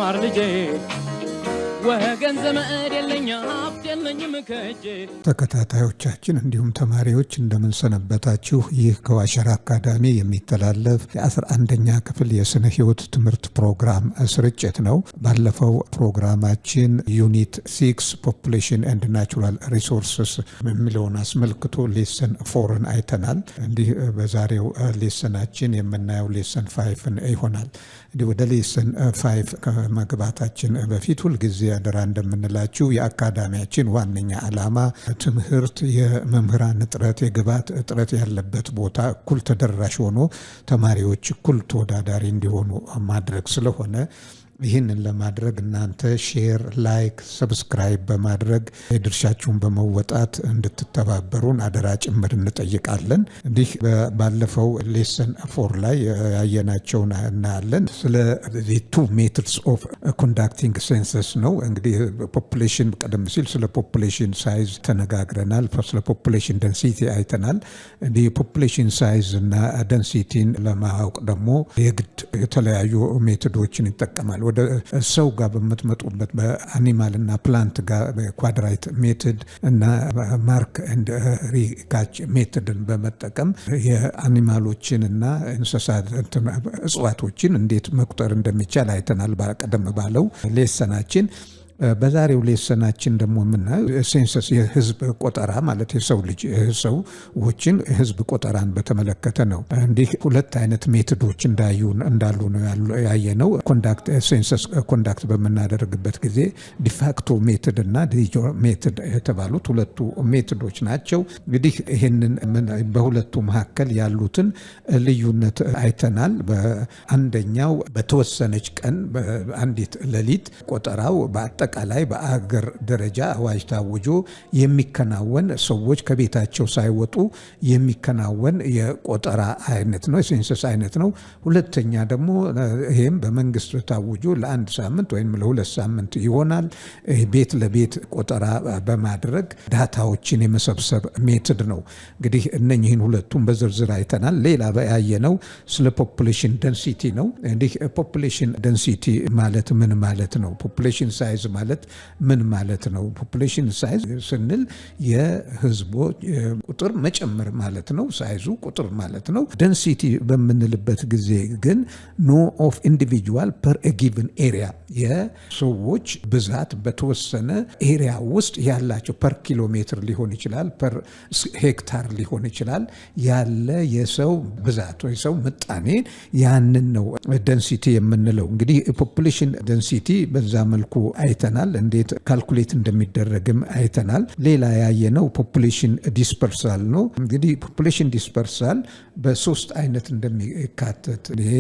ተማር ልጄ ወገን ዘመድ የለኝ ሀብት የለኝም ከእጄ። ተከታታዮቻችን እንዲሁም ተማሪዎች እንደምን ሰነበታችሁ? ይህ ከዋሸራ አካዳሚ የሚተላለፍ የ11ኛ ክፍል የስነ ህይወት ትምህርት ፕሮግራም ስርጭት ነው። ባለፈው ፕሮግራማችን ዩኒት 6 ፖፑሌሽን ኤንድ ናቹራል ሪሶርስስ የሚለውን አስመልክቶ ሌሰን 4ን አይተናል። እንዲህ በዛሬው ሌሰናችን የምናየው ሌሰን 5ን ይሆናል። እንዲህ ወደ ሌሰን 5 ከመግባታችን በፊት ሁልጊዜ አደራ እንደምንላችሁ የአካዳሚያችን ዋነኛ ዓላማ ትምህርት የመምህራን እጥረት፣ የግብዓት እጥረት ያለበት ቦታ እኩል ተደራሽ ሆኖ ተማሪዎች እኩል ተወዳዳሪ እንዲሆኑ ማድረግ ስለሆነ ይህንን ለማድረግ እናንተ ሼር፣ ላይክ፣ ሰብስክራይብ በማድረግ የድርሻችሁን በመወጣት እንድትተባበሩን አደራ ጭምር እንጠይቃለን። እንዲህ ባለፈው ሌሰን 4 ላይ ያየናቸውን እናያለን። ስለ two methods of conducting census ነው። እንግዲህ ፖፑሌሽን ቀደም ሲል ስለ ፖፑሌሽን ሳይዝ ተነጋግረናል። ስለ ፖፑሌሽን ደንሲቲ አይተናል። እንዲህ ፖፑሌሽን ሳይዝ እና ደንሲቲን ለማወቅ ደግሞ የግድ የተለያዩ ሜቶዶችን ይጠቀማል። ወደ ሰው ጋር በምትመጡበት በአኒማል እና ፕላንት ጋር ኳድራይት ሜቶድ እና ማርክ ኤንድ ሪካች ሜቶድን በመጠቀም የአኒማሎችን እና እንስሳት እጽዋቶችን እንዴት መቁጠር እንደሚቻል አይተናል ቀደም ባለው ሌሰናችን። በዛሬው ሌሰናችን ደግሞ የምናየው ሴንሰስ የህዝብ ቆጠራ ማለት የሰው ልጅ ሰዎችን ህዝብ ቆጠራን በተመለከተ ነው። እንዲህ ሁለት አይነት ሜቶዶች እንዳሉ ነው ያየነው። ሴንሰስ ኮንዳክት በምናደርግበት ጊዜ ዲፋክቶ ሜቶድ እና ዲጆር ሜቶድ የተባሉት ሁለቱ ሜቶዶች ናቸው። እንግዲህ ይህንን በሁለቱ መካከል ያሉትን ልዩነት አይተናል። በአንደኛው በተወሰነች ቀን በአንዲት ሌሊት ቆጠራው አጠቃላይ በአገር ደረጃ አዋጅ ታውጆ የሚከናወን ሰዎች ከቤታቸው ሳይወጡ የሚከናወን የቆጠራ አይነት ነው፣ የሴንሰስ አይነት ነው። ሁለተኛ ደግሞ ይህም በመንግስት ታውጆ ለአንድ ሳምንት ወይም ለሁለት ሳምንት ይሆናል። ቤት ለቤት ቆጠራ በማድረግ ዳታዎችን የመሰብሰብ ሜቶድ ነው። እንግዲህ እነኚህን ሁለቱም በዝርዝር አይተናል። ሌላ ያየነው ስለ ፖፑሌሽን ደንሲቲ ነው። እንዲህ ፖፑሌሽን ደንሲቲ ማለት ምን ማለት ነው? ፖፑሌሽን ሳይዝ ማለት ምን ማለት ነው? ፖፑሌሽን ሳይዝ ስንል የህዝቦች ቁጥር መጨመር ማለት ነው። ሳይዙ ቁጥር ማለት ነው። ደንሲቲ በምንልበት ጊዜ ግን ኖ ኦፍ ኢንዲቪጁዋል ፐር ጊቨን ኤሪያ የሰዎች ብዛት በተወሰነ ኤሪያ ውስጥ ያላቸው ፐር ኪሎ ሜትር ሊሆን ይችላል፣ ፐር ሄክታር ሊሆን ይችላል ያለ የሰው ብዛት ወይ ሰው ምጣኔ ያንን ነው ደንሲቲ የምንለው። እንግዲህ ፖፑሌሽን ደንሲቲ በዛ መልኩ አይተናል። እንዴት ካልኩሌት እንደሚደረግም አይተናል። ሌላ ያየነው ፖፑሌሽን ዲስፐርሳል ነው። እንግዲህ ፖፑሌሽን ዲስፐርሳል በሶስት አይነት እንደሚካተት ይሄ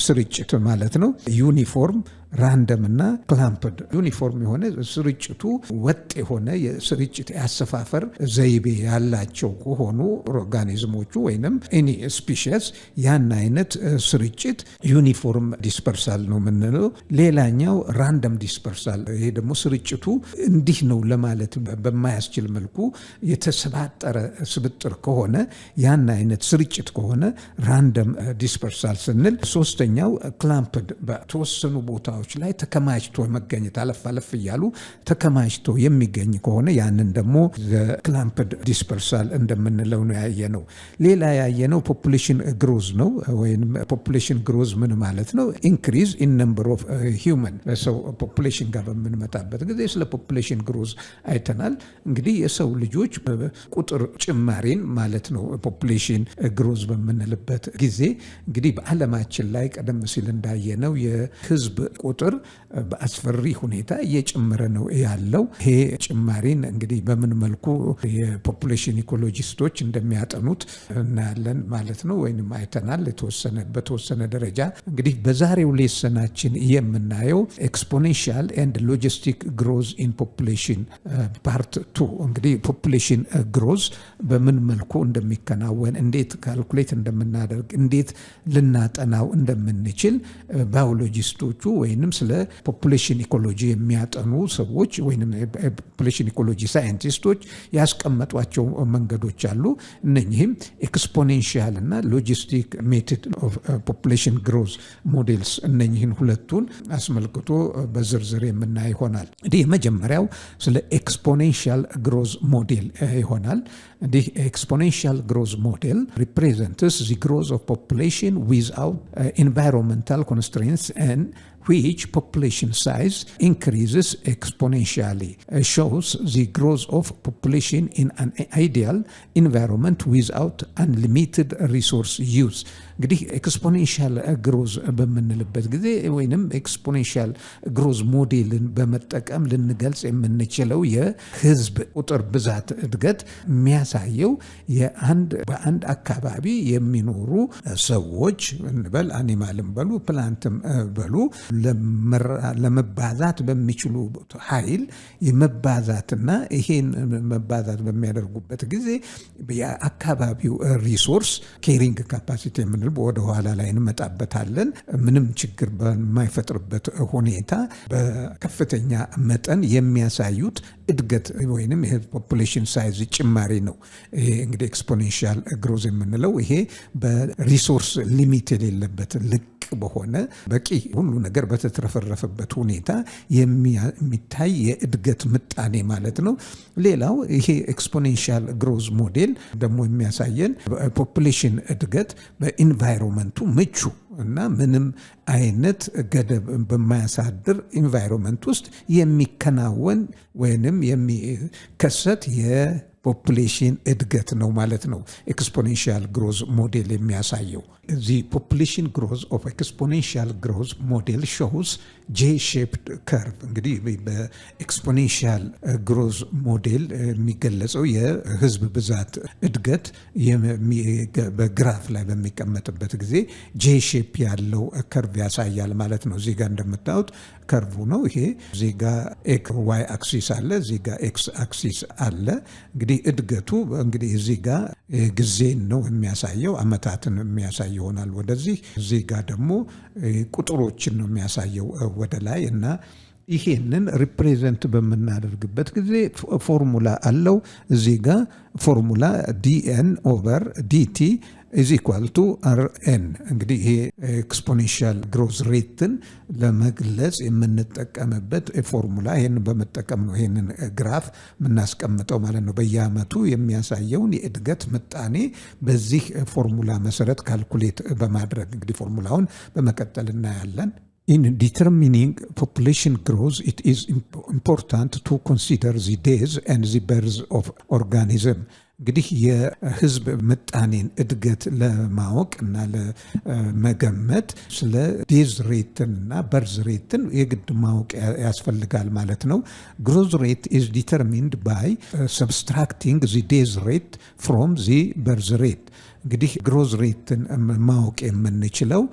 ስርጭት ማለት ነው። ዩኒፎርም፣ ራንደም እና ክላምፕድ። ዩኒፎርም የሆነ ስርጭቱ ወጥ የሆነ የስርጭት ያሰፋፈር ዘይቤ ያላቸው ከሆኑ ኦርጋኒዝሞቹ ወይንም ኤኒ ስፒሺስ ያን አይነት ስርጭት ዩኒፎርም ዲስፐርሳል ነው የምንለው። ሌላኛው ራንደም ዲስፐርሳል፣ ይሄ ደግሞ ስርጭቱ እንዲህ ነው ለማለት በማያስችል መልኩ የተሰባጠረ ስብጥር ከሆነ ያን አይነት ስርጭት ከሆነ ራንደም ዲስፐርሳል ስንል። ሶስተኛው ክላምፕድ፣ በተወሰኑ ቦታዎች ላይ ተከማችቶ መገኘት አለፍ አለፍ እያሉ ተከማችቶ የሚገኝ ከሆነ ያንን ደግሞ ክላምፕድ ዲስፐርሳል እንደምንለው ነው ያየነው። ሌላ ያየነው ፖፑሌሽን ግሮዝ ነው። ወይም ፖፑሌሽን ግሮዝ ምን ማለት ነው? ኢንክሪዝ ኢን ነምበር ኦፍ ሂውመን። በሰው ፖፑሌሽን ጋር በምንመጣበት ጊዜ ስለ ፖፑሌሽን ግሮዝ አይተናል። እንግዲህ የሰው ልጆች ቁጥር ጭማሪን ማለት ነው ፖፑሌሽን ግሮዝ በምንልበት ጊዜ። እንግዲህ በዓለማችን ላይ ቀደም ሲል እንዳየነው የህዝብ ቁጥር በአስፈሪ ሁኔታ እየጨመረ ነው ያለው። ይሄ ጭማሪን እንግዲህ በምን መልኩ የፖፑሌሽን ኢኮሎጂስቶች እንደሚያጠኑት እናያለን ማለት ነው፣ ወይንም አይተናል በተወሰነ ደረጃ። እንግዲህ በዛሬው ሌሰናችን የምናየው ኤክስፖኔንሻል ኤንድ ሎጂስቲክ ግሮዝ ኢን ፖፑሌሽን ፓርት 2። እንግዲህ ፖፑሌሽን ግሮዝ በምን መልኩ እንደሚከናወን፣ እንዴት ካልኩሌት እንደምናደርግ፣ እንዴት ልናጠናው እንደምንችል ባዮሎጂስቶቹ ወይንም ወይንም ስለ ፖፑሌሽን ኢኮሎጂ የሚያጠኑ ሰዎች ወይንም ፖፑሌሽን ኢኮሎጂ ሳይንቲስቶች ያስቀመጧቸው መንገዶች አሉ። እነኚህም ኤክስፖኔንሻል እና ሎጂስቲክ ሜቶድ ኦፍ ፖፑሌሽን ግሮዝ ሞዴልስ፣ እነኚህን ሁለቱን አስመልክቶ በዝርዝር የምናይ ይሆናል። እንግዲህ የመጀመሪያው ስለ ኤክስፖኔንሻል ግሮዝ ሞዴል ይሆናል። እንዲህ ኤክስፖኔንሻል ግሮዝ ሞዴል represents the growth of population without environmental constraints and which population size increases exponentially, shows the growth of population in an ideal environment without unlimited resource use. እንግዲህ ኤክስፖኔንሻል ግሮዝ በምንልበት ጊዜ ወይንም ኤክስፖኔንሻል ግሮዝ ሞዴልን በመጠቀም ልንገልጽ የምንችለው የህዝብ ቁጥር ብዛት እድገት የሚያሳየው በአንድ አካባቢ የሚኖሩ ሰዎች እንበል፣ አኒማልም በሉ ፕላንትም በሉ ለመባዛት በሚችሉ ኃይል የመባዛትና ይሄን መባዛት በሚያደርጉበት ጊዜ የአካባቢው ሪሶርስ ኬሪንግ ካፓሲቲ የምንል ወደ ኋላ ላይ እንመጣበታለን። ምንም ችግር በማይፈጥርበት ሁኔታ በከፍተኛ መጠን የሚያሳዩት እድገት ወይንም የፖፑሌሽን ሳይዝ ጭማሪ ነው። ይሄ እንግዲህ ኤክስፖኔንሻል ግሮዝ የምንለው ይሄ በሪሶርስ ሊሚት የሌለበት ልቅ በሆነ በቂ ሁሉ ነገር በተትረፈረፈበት ሁኔታ የሚታይ የእድገት ምጣኔ ማለት ነው። ሌላው ይሄ ኤክስፖኔንሻል ግሮዝ ሞዴል ደግሞ የሚያሳየን ፖፑሌሽን እድገት በኢንቫይሮንመንቱ ምቹ እና ምንም አይነት ገደብ በማያሳድር ኢንቫይሮንመንት ውስጥ የሚከናወን ወይንም የሚከሰት የፖፑሌሽን እድገት ነው ማለት ነው። ኤክስፖኔንሻል ግሮዝ ሞዴል የሚያሳየው the population growth of exponential growth model shows J-shaped curve። እንግዲህ በኤክስፖኔንሻል ግሮዝ ሞዴል የሚገለጸው የህዝብ ብዛት እድገት በግራፍ ላይ በሚቀመጥበት ጊዜ ጄ ሼፕ ያለው ከርቭ ያሳያል ማለት ነው። እዚህ ጋር እንደምታዩት ከርቭ ነው። ይሄ እዚህ ጋር ዋይ አክሲስ አለ፣ እዚህ ጋር ኤክስ አክሲስ አለ። እንግዲህ እድገቱ እንግዲህ እዚህ ጋር ጊዜን ነው የሚያሳየው፣ አመታትን የሚያሳይ ይሆናል ወደዚህ። እዚህ ጋር ደግሞ ቁጥሮችን ነው የሚያሳየው ወደ ላይ እና ይሄንን ሪፕሬዘንት በምናደርግበት ጊዜ ፎርሙላ አለው። እዚህ ጋር ፎርሙላ ዲኤን ኦቨር ዲቲ is equal to rn። እንግዲህ ይሄ ኤክስፖኔንሻል ግሮዝ ሬትን ለመግለጽ የምንጠቀምበት ፎርሙላ ይሄን በመጠቀም ነው ይሄንን ግራፍ የምናስቀምጠው ማለት ነው። በየአመቱ የሚያሳየውን የእድገት ምጣኔ በዚህ ፎርሙላ መሰረት ካልኩሌት በማድረግ እንግዲህ ፎርሙላውን በመቀጠል እናያለን። In determining population growth, it is important to consider the days and the birth of organism. እንግዲህ የህዝብ ምጣኔን እድገት ለማወቅ እና ለመገመት ስለ ዴዝ ሬትን እና በርዝ ሬትን የግድ ማወቅ ያስፈልጋል ማለት ነው። ግሮዝ ሬት is determined by subtracting the days rate from the birth rate። እንግዲህ ግሮዝ ሬትን ማወቅ የምንችለው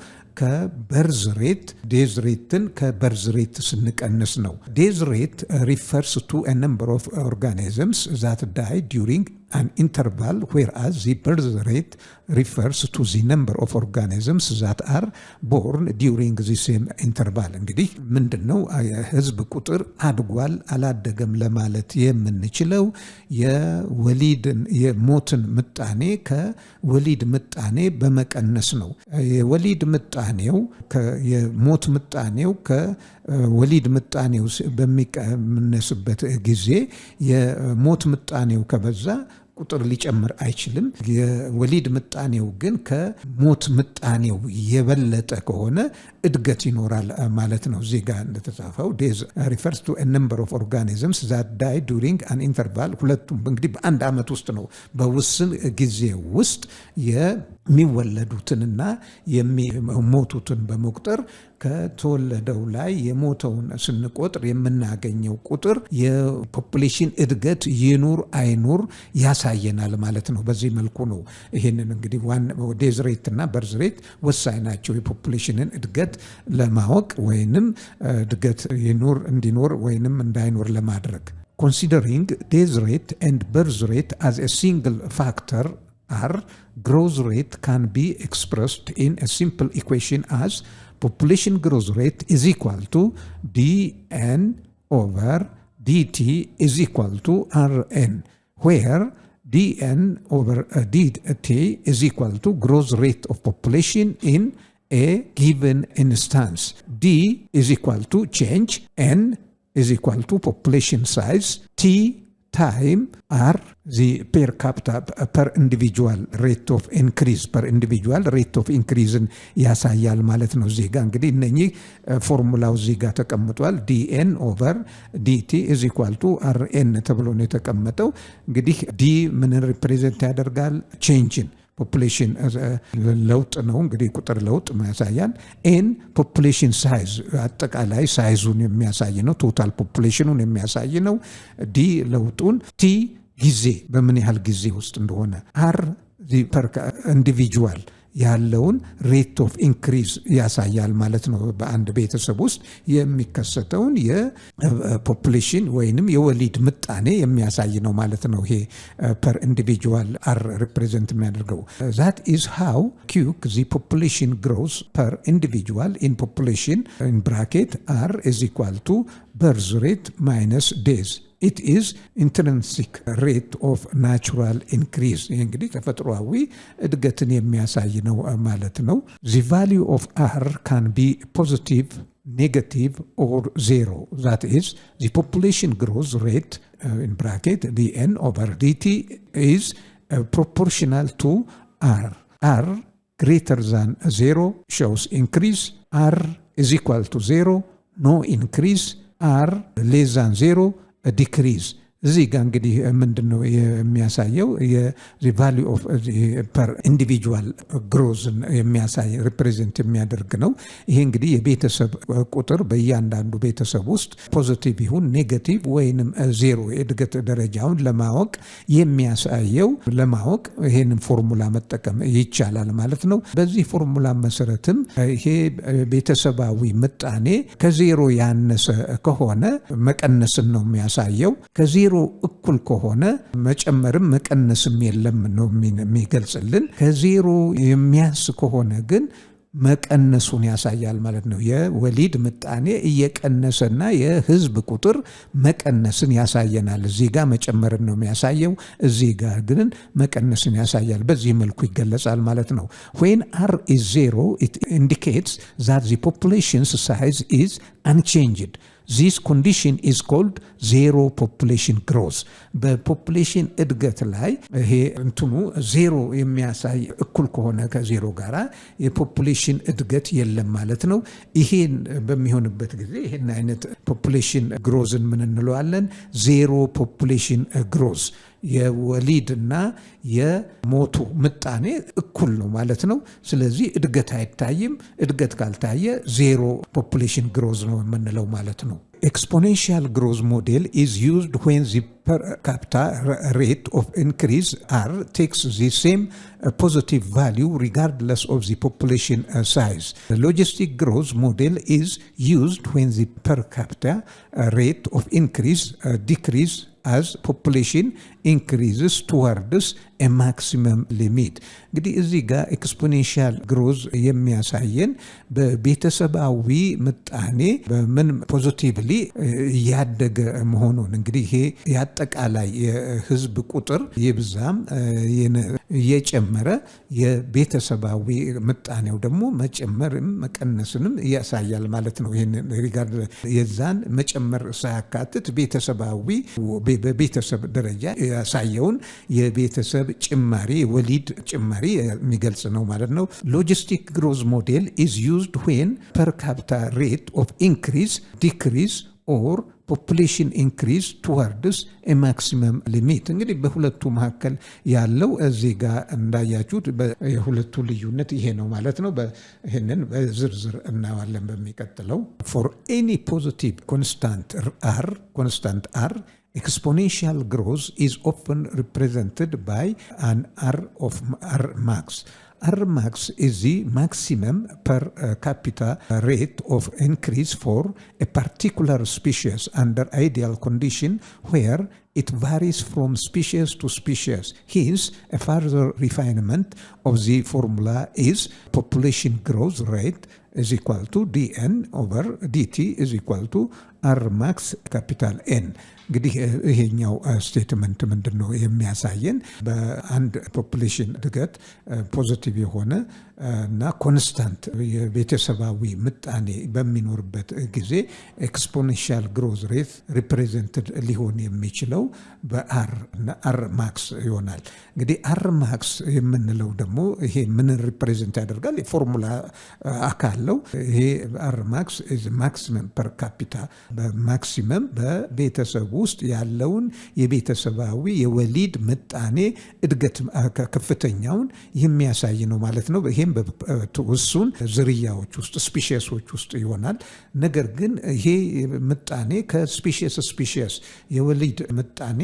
ከበርዝ ሬት ዴዝ ሬትን ከበርዝ ሬት ስንቀንስ ነው። ዴዝ ሬት refers to a number of organisms that die during an interval, whereas the birth rate refers to the number of organisms that are born during the same interval። እንግዲህ ምንድነው የህዝብ ቁጥር አድጓል አላደገም ለማለት የምንችለው የሞትን ምጣኔ ከወሊድ ምጣኔ በመቀነስ ነው። የወሊድ ምጣኔው የሞት ምጣኔው ከወሊድ ምጣኔው በሚቀንስበት ጊዜ የሞት ምጣኔው ከበዛ ቁጥር ሊጨምር አይችልም። የወሊድ ምጣኔው ግን ከሞት ምጣኔው የበለጠ ከሆነ እድገት ይኖራል ማለት ነው። እዚህ ጋር እንደተጻፈው ዴዝ refers to a number of organisms that die during an interval። ሁለቱም እንግዲህ በአንድ አመት ውስጥ ነው፣ በውስን ጊዜ ውስጥ የሚወለዱትንና የሚሞቱትን በመቁጠር ከተወለደው ላይ የሞተውን ስንቆጥር የምናገኘው ቁጥር የፖፑሌሽን እድገት ይኑር አይኑር ያሳየናል ማለት ነው። በዚህ መልኩ ነው ይሄንን እንግዲህ ዴዝ ሬት እና በርዝ ሬት ወሳኝ ናቸው የፖፑሌሽንን እድገት ለማወቅ ወይንም እድገት እንዲኖር ወይንም እንዳይኖር ለማድረግ። Considering days rate and birth rate as a single factor, growth rate can be expressed in a simple equation as population growth rate is equal to dn over dt is equal to rn, where dn over dt is equal to growth rate of population in a given instance. D is equal to change, n is equal to population size, t time r the per capita per individual rate of increase per individual rate of increase ያሳያል ማለት ነው። እዚህ ጋር እንግዲህ እነኚህ ፎርሙላው እዚህ ጋር ተቀምጧል። dn over dt is equal to rn ተብሎ ነው የተቀመጠው። እንግዲህ d ምንን ሪፕሬዘንት ያደርጋል? ቼንጅን ፖፑሌሽን ለውጥ ነው እንግዲህ ቁጥር ለውጥ ያሳያል። ኤን ፖፑሌሽን ሳይዝ አጠቃላይ ሳይዙን የሚያሳይ ነው፣ ቶታል ፖፑሌሽኑን የሚያሳይ ነው። ዲ ለውጡን፣ ቲ ጊዜ በምን ያህል ጊዜ ውስጥ እንደሆነ፣ አር ፐር ኢንዲቪጁዋል ያለውን ሬት ኦፍ ኢንክሪዝ ያሳያል ማለት ነው። በአንድ ቤተሰብ ውስጥ የሚከሰተውን የፖፑሌሽን ወይንም የወሊድ ምጣኔ የሚያሳይ ነው ማለት ነው። ይሄ ፐር ኢንዲቪጁዋል አር ሪፕሬዘንት የሚያደርገው that is how quick the population grows per individual in population in bracket r is equal to birth rate minus days. It is intrinsic rate of natural increase. እንግዲህ ተፈጥሯዊ እድገትን የሚያሳይ ነው ማለት ነው። The value of R can be positive, negative or zero. That is, the population growth rate in bracket dn over dt is proportional to R. R greater than 0 shows increase. R is equal to 0, no increase. R less than 0, ዲክሪዝ። እዚህ ጋር እንግዲህ ምንድነው የሚያሳየው? የቫልዩ ኦፍ ፐር ኢንዲቪጁዋል ግሮዝን የሚያሳይ ሪፕሬዘንት የሚያደርግ ነው። ይሄ እንግዲህ የቤተሰብ ቁጥር በእያንዳንዱ ቤተሰብ ውስጥ ፖዚቲቭ ይሁን ኔጌቲቭ ወይንም ዜሮ የእድገት ደረጃውን ለማወቅ የሚያሳየው ለማወቅ ይሄንን ፎርሙላ መጠቀም ይቻላል ማለት ነው። በዚህ ፎርሙላ መሰረትም ይሄ ቤተሰባዊ ምጣኔ ከዜሮ ያነሰ ከሆነ መቀነስን ነው የሚያሳየው። ከዜሮ እኩል ከሆነ መጨመርም መቀነስም የለም ነው የሚገልጽልን። ከዜሮ የሚያንስ ከሆነ ግን መቀነሱን ያሳያል ማለት ነው። የወሊድ ምጣኔ እየቀነሰና የህዝብ ቁጥር መቀነስን ያሳየናል። እዚህ ጋር መጨመርን ነው የሚያሳየው፣ እዚህ ጋር ግን መቀነስን ያሳያል። በዚህ መልኩ ይገለጻል ማለት ነው። When R is 0, it indicates that the population's size is unchanged. This condition is called zero population growth. በፖፑሌሽን እድገት ላይ ይሄ እንትኑ ዜሮ የሚያሳይ እኩል ከሆነ ከዜሮ ጋራ የፖፑሌሽን እድገት የለም ማለት ነው። ይሄን በሚሆንበት ጊዜ ይሄን አይነት ፖፑሌሽን ግሮዝን ምን እንለዋለን? ዜሮ ፖፑሌሽን ግሮዝ። የወሊድና የሞቱ ምጣኔ እኩል ነው ማለት ነው። ስለዚህ እድገት አይታይም። እድገት ካልታየ ዜሮ ፖፑሌሽን ግሮዝ ነው የምንለው ማለት ነው። Exponential growth model is used when the per capita rate of increase R takes the same positive value regardless of the population size. The logistic growth model is used when the per capita rate of increase decrease as population increases towards a maximum limit. እንግዲህ እዚህ ጋር ኤክስፖኔንሻል ግሮዝ የሚያሳየን በቤተሰባዊ ምጣኔ በምን ፖዚቲቭሊ እያደገ መሆኑን እንግዲህ ይሄ ያጠቃላይ የህዝብ ቁጥር ይብዛም እየጨመረ የቤተሰባዊ ምጣኔው ደግሞ መጨመርም መቀነስንም ያሳያል ማለት ነው። ይሄን ሪጋርድ የዛን መጨመር ሳያካትት ቤተሰባዊ በቤተሰብ ደረጃ ያሳየውን የቤተሰብ ጭማሪ ወሊድ ጭማሪ የሚገልጽ ነው ማለት ነው። ሎጂስቲክ ግሮዝ ሞዴል is used when per capita rate of increase decrease or population increase towards a maximum limit. እንግዲህ በሁለቱ መካከል ያለው እዚህ ጋር እንዳያችሁት የሁለቱ ልዩነት ይሄ ነው ማለት ነው። ይሄንን በዝርዝር እናዋለን በሚቀጥለው። For any positive constant R, exponential growth is often represented by an R of R max. R max is the maximum per capita rate of increase for a particular species under ideal condition where it varies from species to species. Hence, a further refinement of the formula is population growth rate is equal to dn over dt is equal to r max capital N። እንግዲህ ይሄኛው ስቴትመንት ምንድነው የሚያሳየን? በአንድ ፖፑሌሽን እድገት ፖዚቲቭ የሆነ እና ኮንስታንት የቤተሰባዊ ምጣኔ በሚኖርበት ጊዜ ኤክስፖኔንሻል ግሮዝ ሬት ሪፕሬዘንትድ ሊሆን የሚችለው በአር እና አር ማክስ ይሆናል። እንግዲህ አር ማክስ የምንለው ደግሞ ይሄ ምን ሪፕሬዘንት ያደርጋል? የፎርሙላ አካል ነው። ይሄ አር ማክስ ኢዝ ማክሲመም ፐር ካፒታ፣ በማክሲመም በቤተሰቡ ውስጥ ያለውን የቤተሰባዊ የወሊድ ምጣኔ እድገት ከፍተኛውን የሚያሳይ ነው ማለት ነው። ይሄም በውሱን ዝርያዎች ውስጥ ስፒሺሶች ውስጥ ይሆናል። ነገር ግን ይሄ ምጣኔ ከስፒሺስ የወሊድ ምጣኔ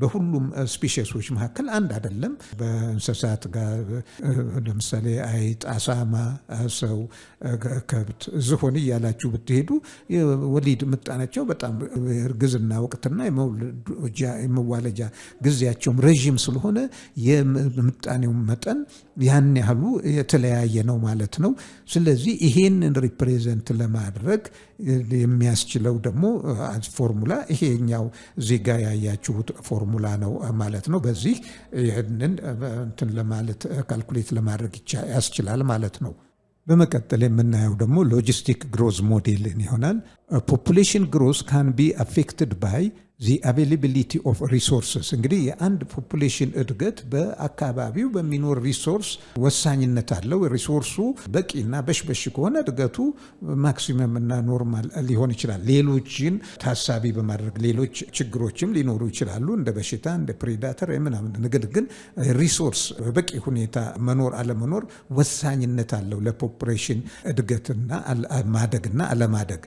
በሁሉም ስፒሺሶች መካከል አንድ አይደለም። በእንስሳት ጋር ለምሳሌ አይጥ፣ አሳማ፣ ሰው፣ ከብት፣ ዝሆን እያላችሁ ብትሄዱ የወሊድ ምጣኔያቸው በጣም እርግዝና ወቅትና የመዋለጃ ጊዜያቸውም ረዥም ስለሆነ የምጣኔው መጠን ያን ያህሉ የተለያየ ነው ማለት ነው። ስለዚህ ይሄንን ሪፕሬዘንት ለማድረግ የሚያስችለው ደግሞ ፎርሙላ ይሄኛው እዚህ ጋር ያያችሁት ፎርሙላ ነው ማለት ነው። በዚህ ይህንን እንትን ለማለት ካልኩሌት ለማድረግ ያስችላል ማለት ነው። በመቀጠል የምናየው ደግሞ ሎጂስቲክ ግሮዝ ሞዴልን ይሆናል። ፖፑሌሽን ግሮዝ ካን ቢ አፌክትድ ባይ the availability of resources። እንግዲህ የአንድ ፖፑሌሽን እድገት በአካባቢው በሚኖር ሪሶርስ ወሳኝነት አለው። ሪሶርሱ በቂና በሽበሽ ከሆነ እድገቱ ማክሲመም እና ኖርማል ሊሆን ይችላል። ሌሎችን ታሳቢ በማድረግ ሌሎች ችግሮችም ሊኖሩ ይችላሉ፣ እንደ በሽታ፣ እንደ ፕሬዳተር ምናምን። ነገር ግን ሪሶርስ በቂ ሁኔታ መኖር አለመኖር ወሳኝነት አለው ለፖፑሌሽን እድገትና ማደግና አለማደግ።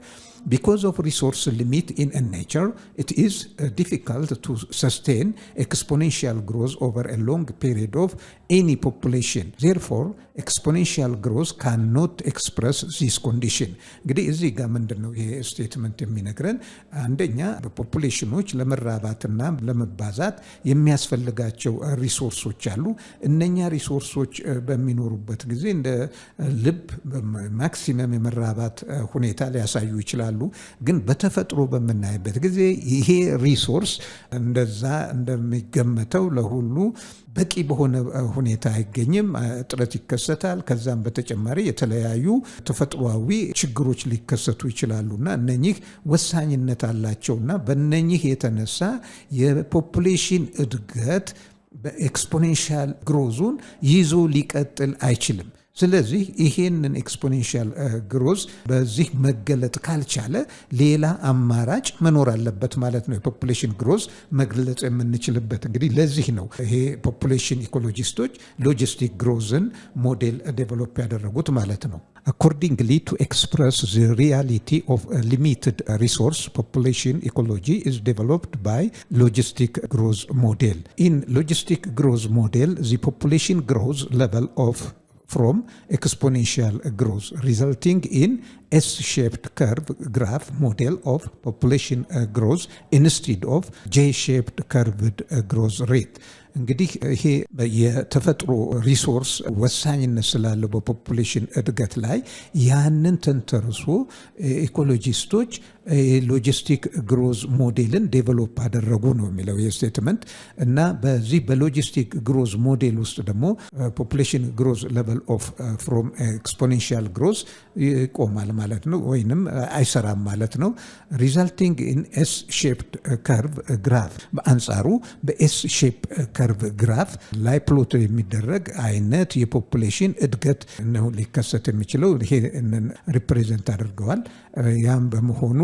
Because of resource limit in nature, it is difficult to sustain exponential growth over a long period of any population. Therefore, exponential growth cannot express this condition. እንግዲህ እዚህ ጋር ምንድነው ይሄ ስቴትመንት የሚነግረን? አንደኛ በፖፑሌሽኖች ለመራባትና ለመባዛት የሚያስፈልጋቸው ሪሶርሶች አሉ። እነኛ ሪሶርሶች በሚኖሩበት ጊዜ እንደ ልብ ማክሲመም የመራባት ሁኔታ ሊያሳዩ ይችላሉ። ግን በተፈጥሮ በምናይበት ጊዜ ይሄ ሪሶርስ እንደዛ እንደሚገመተው ለሁሉ በቂ በሆነ ሁኔታ አይገኝም፣ እጥረት ይከሰታል። ከዛም በተጨማሪ የተለያዩ ተፈጥሯዊ ችግሮች ሊከሰቱ ይችላሉና እነኚህ ወሳኝነት አላቸውና በእነኚህ የተነሳ የፖፑሌሽን እድገት በኤክስፖኔንሻል ግሮዙን ይዞ ሊቀጥል አይችልም። ስለዚህ ይሄንን ኤክስፖኔንሻል ግሮዝ በዚህ መገለጥ ካልቻለ ሌላ አማራጭ መኖር አለበት ማለት ነው። የፖፑሌሽን ግሮዝ መግለጽ የምንችልበት እንግዲህ ለዚህ ነው ይሄ ፖፑሌሽን ኢኮሎጂስቶች ሎጂስቲክ ግሮዝን ሞዴል ዴቨሎፕ ያደረጉት ማለት ነው። Accordingly, to express the reality of a limited resource, population ecology is developed by logistic growth model. In logistic growth model, the population growth level of from exponential growth, resulting in S-shaped curve graph model of population growth instead of J-shaped curved growth rate. እንግዲህ ይሄ የተፈጥሮ ሪሶርስ ወሳኝነት ስላለው በፖፑሌሽን እድገት ላይ ያንን ተንተርሶ ኢኮሎጂስቶች ሎጂስቲክ ግሮዝ ሞዴልን ዴቨሎፕ አደረጉ ነው የሚለው የስቴትመንት። እና በዚህ በሎጂስቲክ ግሮዝ ሞዴል ውስጥ ደግሞ ፖፑሌሽን ግሮዝ ሌቨል ኦፍ ፍሮም ኤክስፖኔንሻል ግሮዝ ይቆማል ማለት ነው፣ ወይንም አይሰራም ማለት ነው። ሪዛልቲንግ ኢን ኤስ ሼፕድ ከርቭ ግራፍ፣ በአንጻሩ በኤስ ሼፕ ከርቭ ግራፍ ላይ ፕሎት የሚደረግ አይነት የፖፑሌሽን እድገት ነው ሊከሰት የሚችለው። ይሄንን ሪፕሬዘንት አድርገዋል። ያም በመሆኑ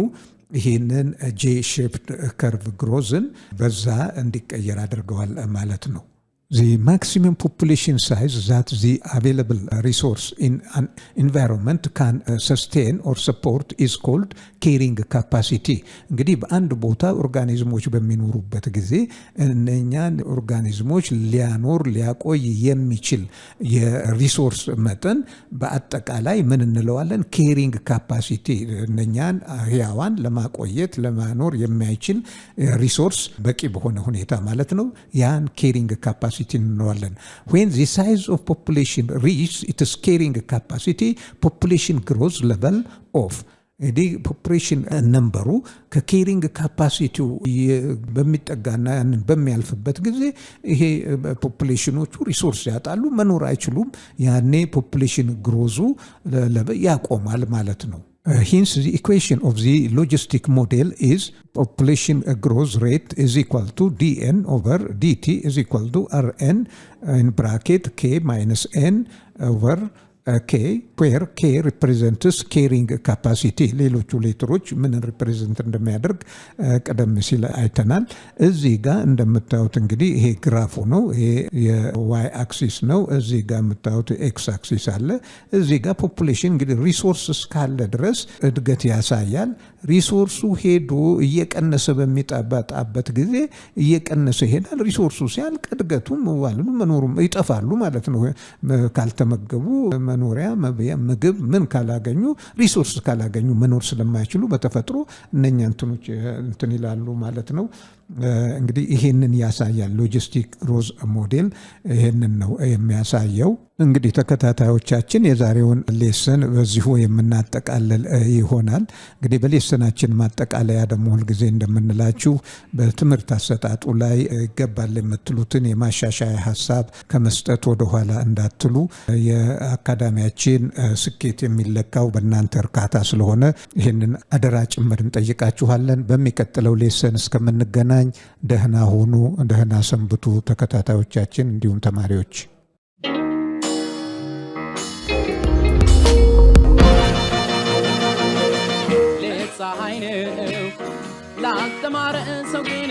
ይሄንን ጄ ሼፕድ ከርቭ ግሮዝን በዛ እንዲቀየር አድርገዋል ማለት ነው። The maximum population size that the available resource in an environment can sustain or support is called carrying capacity. እንግዲህ በአንድ ቦታ ኦርጋኒዝሞች በሚኖሩበት ጊዜ እነኛን ኦርጋኒዝሞች ሊያቆይ የሚችል የሪሶርስ መጠን በአጠቃላይ ምን እንለዋለን? ኬሪንግ ካፓሲቲ። እነኛን ህያዋን ለማቆየት ለማኖር የሚያይችል ሪሶርስ በቂ በሆነ ሁኔታ ማለት ነው። ያን ኬሪንግ ካፓሲቲ capacity እንለዋለን። when the size of population reaches its carrying capacity population growth level of እንግዲህ ፖፑሌሽን ነምበሩ ከኬሪንግ ካፓሲቲው በሚጠጋና በሚያልፍበት ጊዜ ይሄ ፖፑሌሽኖቹ ሪሶርስ ያጣሉ፣ መኖር አይችሉም። ያኔ ፖፑሌሽን ግሮዙ ያቆማል ማለት ነው። Hence, the equation of the logistic model is population growth rate is equal to dn over dt is equal to rn in bracket k minus n over k, where k represents carrying capacity. ሌሎቹ ሌተሮች ምን ሪፕሬዘንት እንደሚያደርግ ቀደም ሲል አይተናል። እዚህ ጋር እንደምታዩት እንግዲህ ይሄ ግራፉ ነው። ይሄ የዋይ አክሲስ ነው። እዚህ ጋር የምታዩት ኤክስ አክሲስ አለ። እዚህ ጋር ፖፑሌሽን እንግዲህ ሪሶርስ እስካለ ድረስ እድገት ያሳያል። ሪሶርሱ ሄዶ እየቀነሰ በሚጣባጣበት ጊዜ እየቀነሰ ይሄዳል። ሪሶርሱ ሲያልቅ እድገቱም መኖሩም ይጠፋሉ ማለት ነው። ካልተመገቡ መኖሪያ ምግብ ምን ካላገኙ ሪሶርስ ካላገኙ መኖር ስለማይችሉ በተፈጥሮ እነኛ እንትኖች እንትን ይላሉ ማለት ነው። እንግዲህ ይሄንን ያሳያል ሎጂስቲክ ግሮዝ ሞዴል ይሄንን ነው የሚያሳየው። እንግዲህ ተከታታዮቻችን የዛሬውን ሌሰን በዚሁ የምናጠቃልል ይሆናል። እንግዲህ በሌሰናችን ማጠቃለያ ደግሞ ሁልጊዜ እንደምንላችሁ በትምህርት አሰጣጡ ላይ ይገባል የምትሉትን የማሻሻያ ሀሳብ ከመስጠት ወደኋላ እንዳትሉ። የአካዳሚያችን ስኬት የሚለካው በእናንተ እርካታ ስለሆነ ይህንን አደራ ጭምር እንጠይቃችኋለን። በሚቀጥለው ሌሰን እስከምንገናኝ ደህና ሁኑ፣ ደህና ሰንብቱ ተከታታዮቻችን እንዲሁም ተማሪዎች። ፀሐይ ነው ላልተማረ ሰው ግን